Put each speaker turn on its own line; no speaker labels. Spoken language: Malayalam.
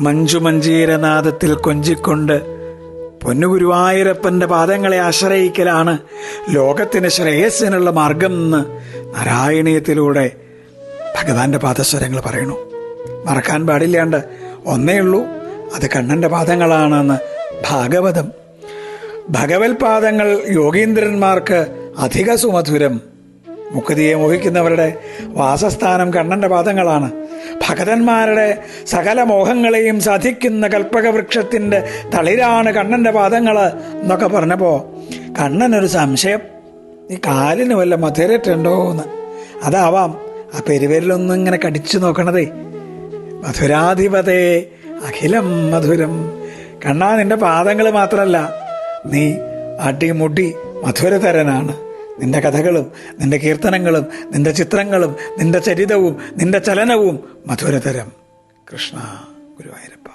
മഞ്ജുമഞ്ജീരനാദത്തിൽ കൊഞ്ചിക്കൊണ്ട് പൊന്നുഗുരുവായൂരപ്പൻ്റെ പാദങ്ങളെ ആശ്രയിക്കലാണ് ലോകത്തിന് ശ്രേയസ്സിനുള്ള മാർഗം എന്ന് നാരായണീയത്തിലൂടെ ഭഗവാന്റെ പാദസ്വരങ്ങൾ പറയണു. മറക്കാൻ പാടില്ലാണ്ട് ഒന്നേ ഉള്ളൂ, അത് കണ്ണൻ്റെ പാദങ്ങളാണെന്ന് ഭാഗവതം. ഭഗവത് പാദങ്ങൾ യോഗീന്ദ്രന്മാർക്ക് അധിക സുമധുരം. മുക്തിയെ മോഹിക്കുന്നവരുടെ വാസസ്ഥാനം കണ്ണൻ്റെ പാദങ്ങളാണ്. ഭക്തന്മാരുടെ സകല മോഹങ്ങളെയും സാധിക്കുന്ന കൽപ്പകവൃക്ഷത്തിൻ്റെ തളിരാണ് കണ്ണൻ്റെ പാദങ്ങൾ എന്നൊക്കെ പറഞ്ഞപ്പോൾ കണ്ണനൊരു സംശയം, ഈ കാലിന് വല്ല മധുരട്ടുണ്ടോ എന്ന്. അതാവാം ആ പെരുവരിലൊന്നും ഇങ്ങനെ കടിച്ചു നോക്കണതേ. മധുരാധിപതേ അഖിലം മധുരം. കണ്ണാ, നിന്റെ പാദങ്ങൾ മാത്രമല്ല, നീ അടിമുടി മധുരതരനാണ്. നിന്റെ കഥകളും നിന്റെ കീർത്തനങ്ങളും നിന്റെ ചിത്രങ്ങളും നിന്റെ ചരിതവും നിന്റെ ചലനവും മധുരതരം. കൃഷ്ണ ഗുരുവായൂരപ്പ.